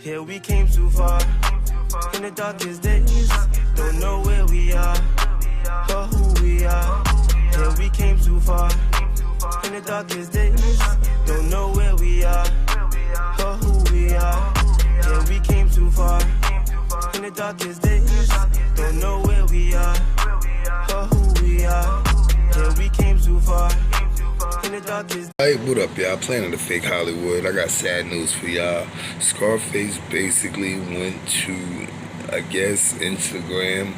Yeah, we came too far. In the darkest days, don't know where we are or who we are. Yeah, we came too far. In the darkest days, don't know where we are or who we are. Yeah, we came too far. In the darkest days, don't know where we are or who we are. Yeah, we came too far. In the darkest. Hey, what up, y'all? Planet of Fake Hollywood. I got sad news for y'all. Scarface basically went to, I guess, Instagram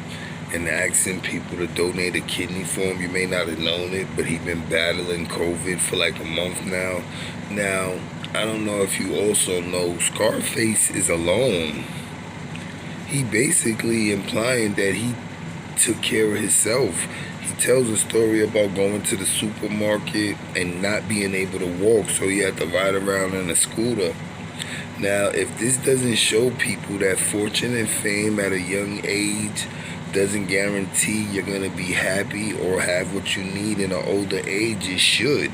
and asking people to donate a kidney for him. You may not have known it, but he's been battling COVID for like a month now. Now, I don't know if you also know, Scarface is alone. He basically implying that he took care of himself. He tells a story about going to the supermarket and not being able to walk, so he had to ride around in a scooter. Now, if this doesn't show people that fortune and fame at a young age doesn't guarantee you're going to be happy or have what you need in an older age, it should.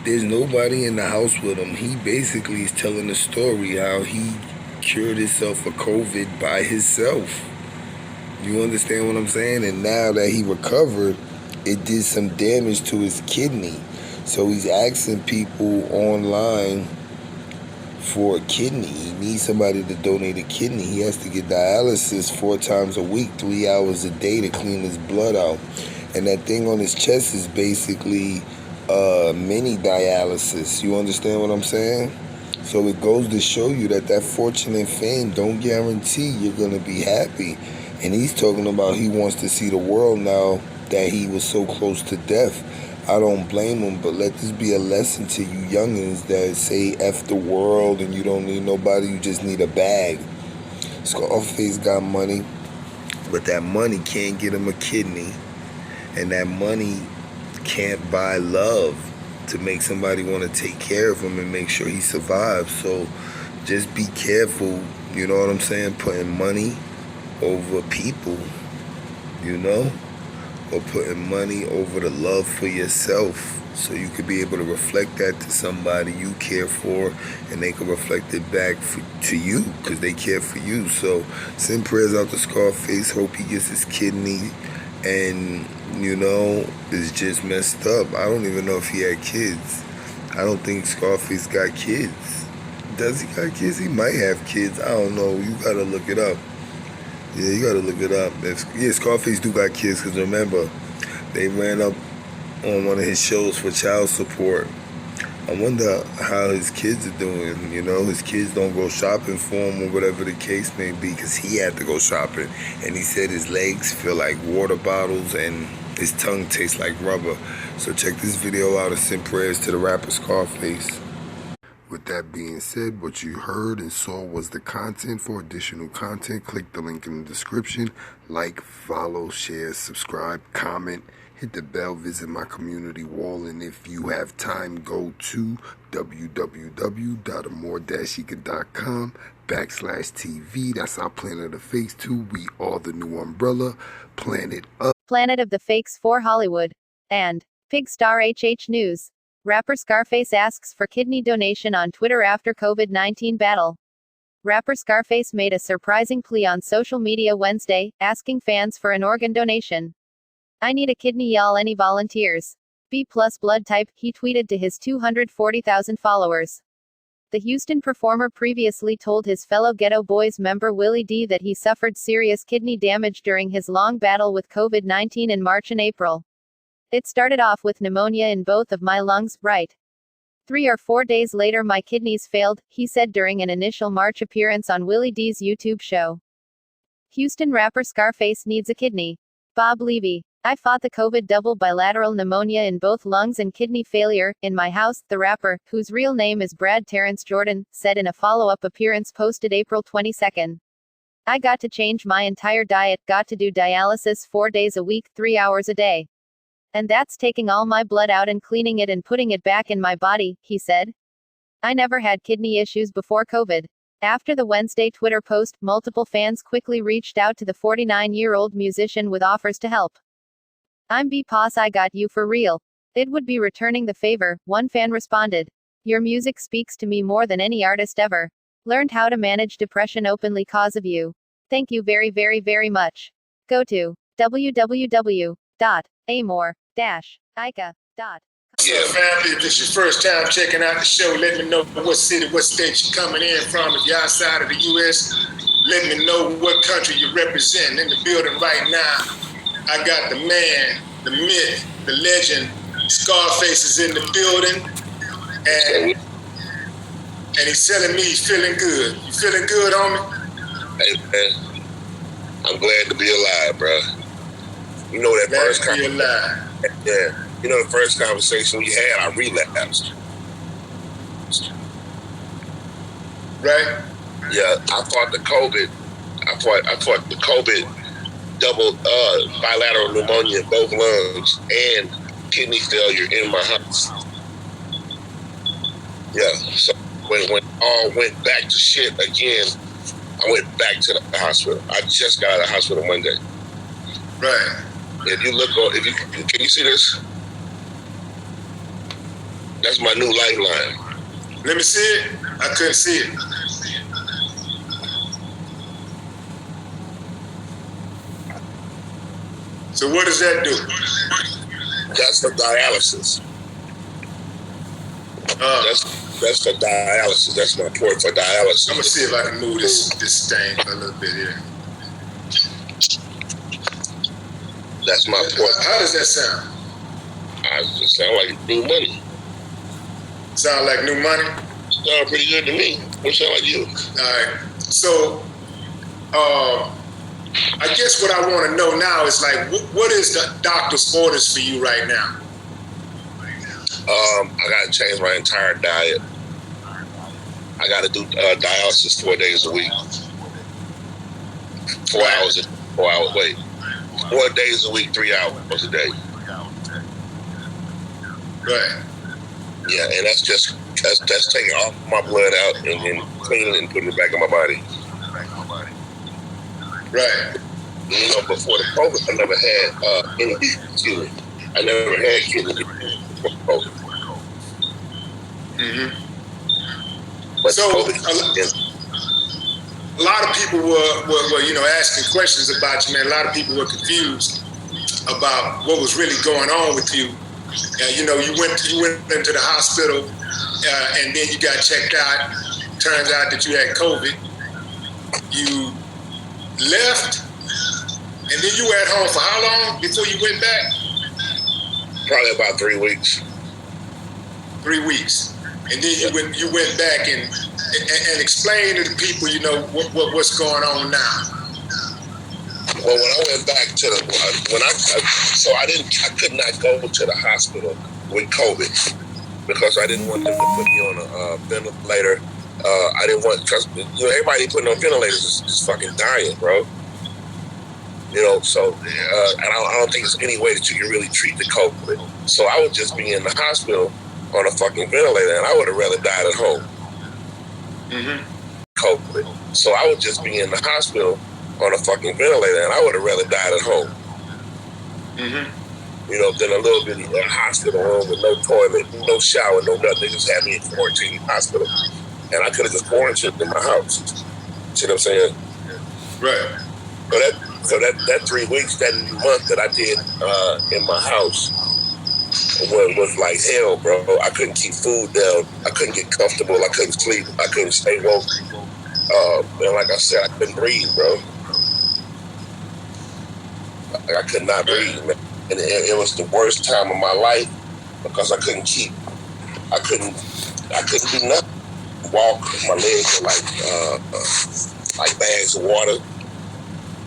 There's nobody in the house with him. He basically is telling a story how he cured himself of COVID by himself. You understand what I'm saying? And now that he recovered, it did some damage to his kidney. So he's asking people online for a kidney. He needs somebody to donate a kidney. He has to get dialysis 4 times a week, 3 hours a day to clean his blood out. And that thing on his chest is basically mini dialysis. You understand what I'm saying? So it goes to show you that fortune and fame don't guarantee you're going to be happy. And he's talking about he wants to see the world now that he was so close to death. I don't blame him, but let this be a lesson to you youngins that say F the world and you don't need nobody, you just need a bag. Scarface got money, but that money can't get him a kidney. And that money can't buy love to make somebody want to take care of him and make sure he survives. So just be careful, you know what I'm saying, putting money over people, you know, or putting money over the love for yourself, so you could be able to reflect that to somebody you care for, and they can reflect it back to you because they care for you. So send prayers out to Scarface. Hope he gets his kidney. And you know, it's just messed up. I don't even know if he had kids. I don't think Scarface got kids. Does he got kids? He might have kids. I don't know. You gotta look it up. Yeah, you gotta look it up. Scarface do got kids, because remember, they ran up on one of his shows for child support. I wonder how his kids are doing. You know, his kids don't go shopping for him or whatever the case may be, because he had to go shopping. And he said his legs feel like water bottles and his tongue tastes like rubber. So check this video out and send prayers to the rapper Scarface. With that being said, what you heard and saw was the content. For additional content, click the link in the description. Like, follow, share, subscribe, comment, hit the bell, visit my community wall, and if you have time, go to www.amore-eka.com/TV. That's our Planet of Fakes 2. We are the new umbrella. Planet of the Fakes for Hollywood. And Pigstar HH News. Rapper Scarface asks for kidney donation on Twitter after COVID-19 battle. Rapper Scarface made a surprising plea on social media Wednesday, asking fans for an organ donation. "I need a kidney, y'all, any volunteers? B+ blood type," he tweeted to his 240,000 followers. The Houston performer previously told his fellow Ghetto Boys member Willie D that he suffered serious kidney damage during his long battle with COVID-19 in March and April. "It started off with pneumonia in both of my lungs, right? 3 or 4 days later my kidneys failed," he said during an initial March appearance on Willie D's YouTube show. Houston rapper Scarface needs a kidney. Bob Levy. "I fought the COVID double bilateral pneumonia in both lungs and kidney failure in my house," the rapper, whose real name is Brad Terrence Jordan, said in a follow-up appearance posted April 22. "I got to change my entire diet, got to do dialysis 4 days a week, 3 hours a day. And that's taking all my blood out and cleaning it and putting it back in my body," he said. "I never had kidney issues before COVID." After the Wednesday Twitter post, multiple fans quickly reached out to the 49-year-old musician with offers to help. "I'm B-Poss, I got you for real. It would be returning the favor," one fan responded. "Your music speaks to me more than any artist ever. Learned how to manage depression openly cause of you. Thank you very, very, very much. Go to www.amor-ica.com. Yeah, family, if this is your first time checking out the show, let me know what city, what state you're coming in from. If you're outside of the U.S., let me know what country you represent. In the building right now, I got the man, the myth, the legend, Scarface is in the building, and he's telling me he's feeling good. You feeling good, homie? Hey, man, I'm glad to be alive, bro. You know that Glad first to be alive. Yeah. You know the first conversation we had, I relapsed. Right? Yeah, I fought the COVID. I fought the COVID double bilateral pneumonia in both lungs and kidney failure in my house. Yeah. So when all went back to shit again, I went back to the hospital. I just got out of the hospital Monday. Right. If you look on, can you see this? That's my new lifeline. Let me see it. I couldn't see it. So what does that do? That's for dialysis. That's for dialysis. That's my port for dialysis. I'm gonna see if I can move this thing a little bit here. That's my port. How does that sound? It sound like new money. Sound like new money? Sound pretty good to me. What sound like you? All right. So, I guess what I want to know now is like, what is the doctor's orders for you right now? I gotta change my entire diet. I gotta do dialysis 4 days a week. 4 hours. 4 hours. Wait. 4 days a week, 3 hours a day. Right. Yeah, and that's taking all my blood out and then cleaning it and putting it back in my body. Right. You know, before the COVID, I never had any kidney. I never had kidney disease before COVID. Mm-hmm. But so COVID, a lot of people were asking questions about you, man. A lot of people were confused about what was really going on with you. You went into the hospital, and then you got checked out. Turns out that you had COVID. You left, and then you were at home for how long before you went back? Probably about 3 weeks. 3 weeks, and then you went back and explained to the people, what's going on now. Well, when I went back to I could not go to the hospital with COVID because I didn't want them to put me on a ventilator. I didn't want, because everybody putting on ventilators is fucking dying, bro. So and I don't think there's any way that you can really treat the COVID. So I would just be in the hospital on a fucking ventilator, and I would have rather died at home. Mm-hmm. COVID. So I would just be in the hospital on a fucking ventilator, and I would have rather died at home. Mm-hmm. Than a little bitty hospital room with no toilet, no shower, no nothing. They just had me in quarantine hospital, and I could have just quarantined in my house. See what I'm saying? Right. So that 3 weeks, that month that I did in my house was like hell, bro. I couldn't keep food down. I couldn't get comfortable. I couldn't sleep. I couldn't stay woke. And like I said, I couldn't breathe, bro. I could not breathe, man. And it was the worst time of my life because I couldn't do nothing. Walk, my legs were like bags of water.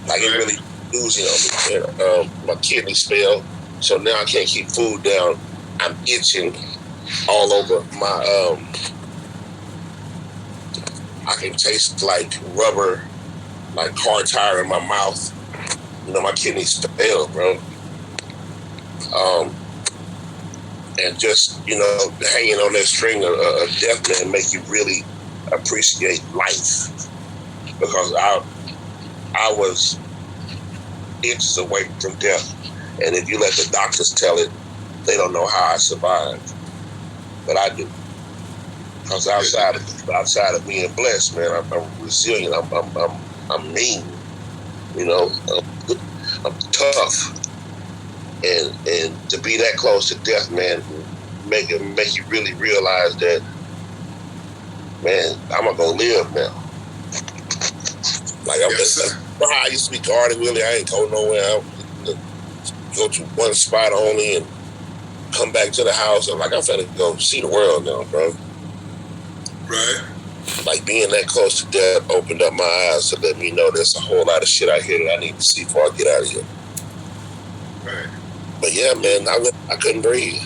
Like it really oozing on me. My kidneys failed, so now I can't keep food down. I'm itching all over my. I can taste like rubber, like car tire in my mouth. My kidneys failed, bro. And just hanging on that string of death, man, make you really appreciate life because I was inches away from death. And if you let the doctors tell it, they don't know how I survived. But I do. Cause outside of being blessed, man, I'm resilient. I'm mean. You know, I'm tough. And to be that close to death, man, make you really realize that, man, I'm not gonna live now. Like how I used to be guarded, really. I ain't going nowhere. I go to one spot only and come back to the house. I'm like, I'm finna go see the world now, bro. Right. Like being that close to death opened up my eyes to let me know there's a whole lot of shit out here that I need to see before I get out of here. Right. But yeah, man, I couldn't breathe.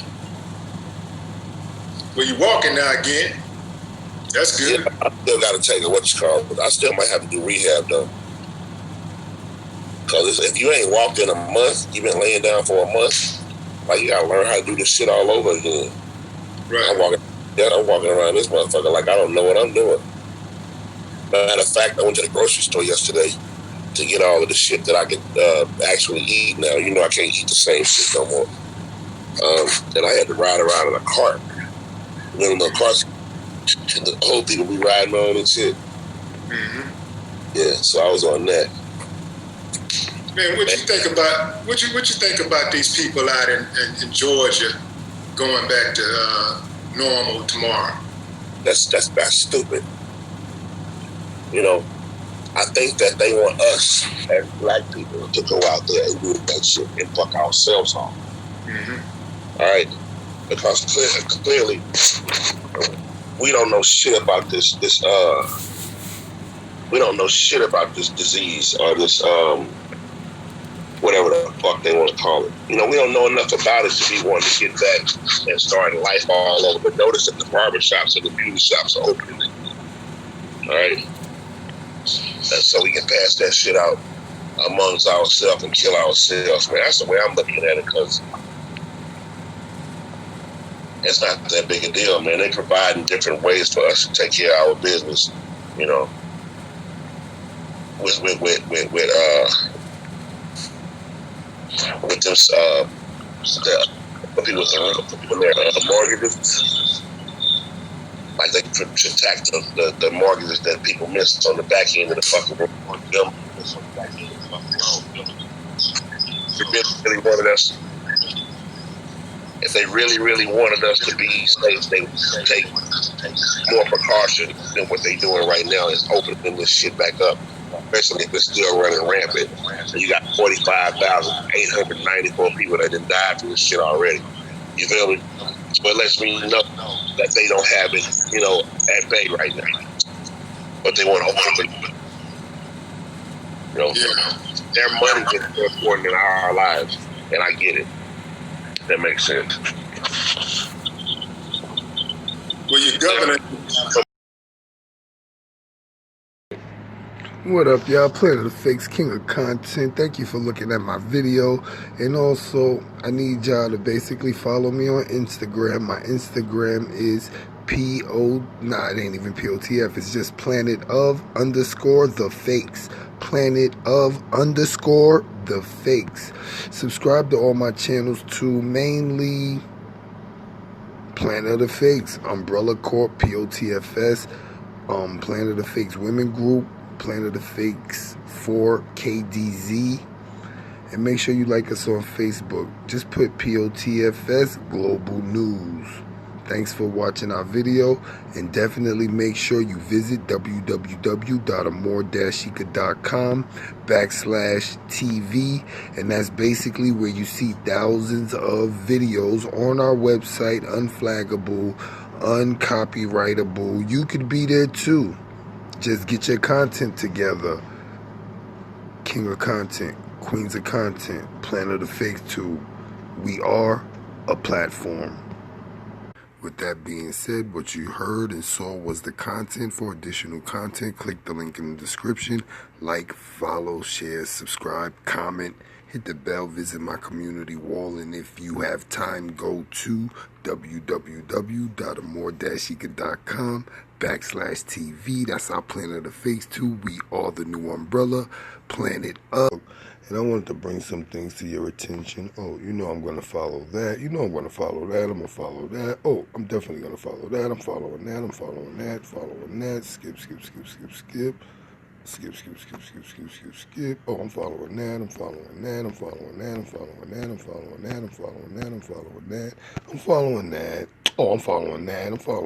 Well, you walking now again. That's good. Yeah, I still got to take what's called, but I still might have to do rehab though. Because if you ain't walked in a month, you've been laying down for a month, like you gotta learn how to do this shit all over again. Right. I'm walking around this motherfucker like I don't know what I'm doing. Matter of fact, I went to the grocery store yesterday to get all of the shit that I could actually eat now. You know, I can't eat the same shit no more. And I had to ride around in a cart. One of the carts, the whole people be riding on and shit. Mm-hmm. Yeah, so I was on that. Man, what you think about these people out in Georgia going back to normal tomorrow? That's stupid. You know, I think that they want us as black people to go out there and do that shit and fuck ourselves off. Mm-hmm. All right, because clearly we don't know shit about this. We don't know shit about this disease or this whatever the fuck they want to call it. You know, we don't know enough about it to be wanting to get back and start life all over. But notice that the barber shops and the beauty shops are opening. All right. And so we can pass that shit out amongst ourselves and kill ourselves, man. That's the way I'm looking at it, because it's not that big a deal, man. They providing different ways for us to take care of our business, you know, with them the people with their mortgages. Like they should tax the mortgages that people miss on the back end of the fucking road. If they really wanted us to be safe, they would take more precaution than what they're doing right now is opening this shit back up. Especially if it's still running rampant. So you got 45,894 people that done died from this shit already. You feel me? So it lets me know that they don't have it, you know, at bay right now. But they want to open it. You know, their money is more important than our lives. And I get it. That makes sense. Well, your governor. What up, y'all? Planet of Fakes, King of Content. Thank you for looking at my video. And also, I need y'all to basically follow me on Instagram. My Instagram is it ain't even POTF. It's just planet_of_the fakes. Planet_of_the fakes. Subscribe to all my channels too. Mainly Planet of the Fakes, Umbrella Corp, POTFS, Planet of the Fakes Women Group, Planet of the Fakes 4KDZ, and make sure you like us on Facebook. Just put POTFS Global News. Thanks for watching our video, and definitely make sure you visit www.amor-shika.com/TV, and that's basically where you see thousands of videos on our website, unflaggable, uncopyrightable. You could be there too. Just get your content together. King of Content, Queens of Content, Planet of the Fakes too. We are a platform. With that being said, what you heard and saw was the content. For additional content, click the link in the description. Like, follow, share, subscribe, comment, hit the bell, visit my community wall, and if you have time, go to www.amor-shika.com/TV. That's our Planet of the Fakes too. We are the new umbrella, Planet of. And I wanted to bring some things to your attention. Oh, you know I'm going to follow that. You know I'm going to follow that. I'm going to follow that. Oh, I'm definitely going to follow that. I'm following that. I'm following that. Following that. Skip, skip, skip, skip, skip. Skip, skip, skip, skip, skip, skip, skip. Oh, I'm following that. I'm following that. I'm following that. I'm following that. I'm following that. I'm following that. I'm following that. I'm following that. Oh, I'm following that. I'm following